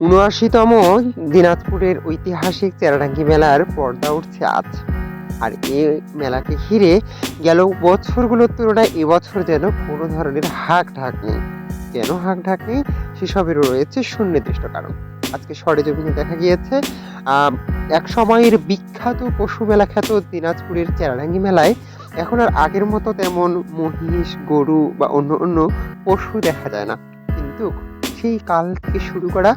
৭৯তম দিনাজপুরের ঐতিহাসিক চেরাডাঙ্গি মেলার পর্দা উঠছে আজ। আর এই মেলাকে ঘিরে গেল বছরগুলোর তুলনায় এবছর যেন কোনো ধরনের হাঁক ঢাক নেই। কেন হাঁক ঢাক নেই সেসবেরও রয়েছে সুনির্দিষ্ট কারণ। আজকে সরেজমিনে দেখা গিয়েছে এক সময়ের বিখ্যাত পশু মেলা খ্যাত দিনাজপুরের চেরাডাঙ্গি মেলায় এখন আর আগের মতো তেমন মহিষ, গরু বা অন্য অন্য পশু দেখা যায় না, কিন্তু সেই কাল থেকে শুরু করা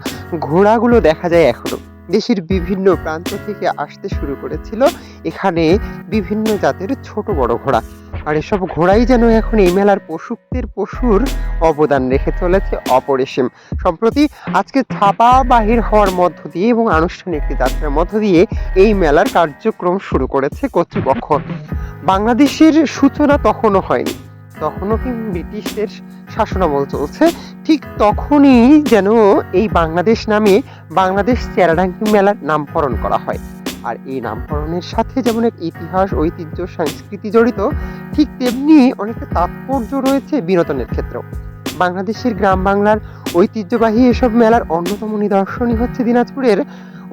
ঘোড়াগুলো দেখা যায় এখনো। দেশের বিভিন্ন প্রান্ত থেকে আসতে শুরু করেছিল এখানে বিভিন্ন জাতের ছোট বড় ঘোড়া। আর এসব ঘোড়াই যেন এখন এই মেলার পশুর অবদান রেখে চলেছে অপরিসীম। সম্প্রতি আজকে ছাপা বাহির হওয়ার মধ্য দিয়ে এবং আনুষ্ঠানিক একটি যাত্রার মধ্য দিয়ে এই মেলার কার্যক্রম শুরু করেছে কর্তৃপক্ষ। বাংলাদেশের সূচনা তখনও হয়নি, তখনও কি ব্রিটিশদের শাসনামল চলছে, ঠিক তখনই যেন এই বাংলাদেশ নামে বাংলাদেশ চেরাডাঙ্গি মেলার নামকরণ করা হয়। আর এই নামকরণের সাথে যেমন এক ইতিহাস, ঐতিহ্য, সংস্কৃতি জড়িত, ঠিক তেমনি অনেকটা তাৎপর্য রয়েছে বিনোদনের ক্ষেত্রেও। বাংলাদেশের গ্রাম বাংলার ঐতিহ্যবাহী এসব মেলার অন্যতম নিদর্শনই হচ্ছে দিনাজপুরের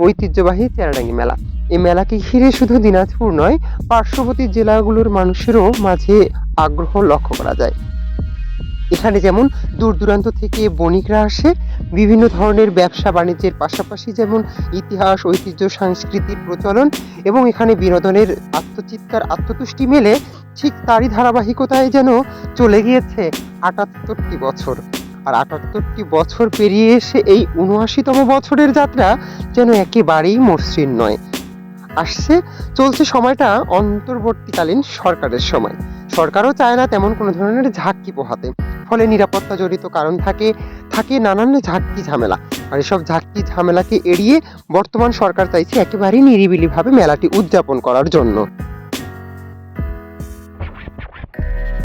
ঐতিহ্যবাহী চেরাডাঙ্গি মেলা। এই মেলাকে ঘিরে শুধু দিনাজপুর নয়, পার্শ্ববর্তী জেলাগুলোর মানুষেরও মাঝে আগ্রহ লক্ষ্য করা যায়। এখানে যেমন দূর দূরান্ত থেকে বণিকরা আসে, বিভিন্ন ধরনের ব্যবসা বাণিজ্যের পাশাপাশি যেমন ইতিহাস, ঐতিহ্য, সংস্কৃতির প্রচলন এবং এখানে বিনোদনের আত্মচিৎকার, আত্মতুষ্টি মেলে, ঠিক তারই ধারাবাহিকতায় যেন চলে গিয়েছে ৭৮টি বছর। আর ৭৮টি বছর পেরিয়ে এসে এই ৭৯তম বছরের যাত্রা যেন একেবারেই মসৃণ নয়। চলছে সময়টা অন্তর্বর্তীকালীন সরকারের সময়। সরকারও চায় না তেমন কোনো ধরনের ঝাঁকি পোহাতে, ফলে নিরাপত্তা জড়িত কারণ থাকে নানান ঝাঁকি ঝামেলা। আর এসব ঝাঁকি ঝামেলাকে এড়িয়ে বর্তমান সরকার চাইছে একেবারেই নিরিবিলিভাবে মেলাটি উদযাপন করার জন্য।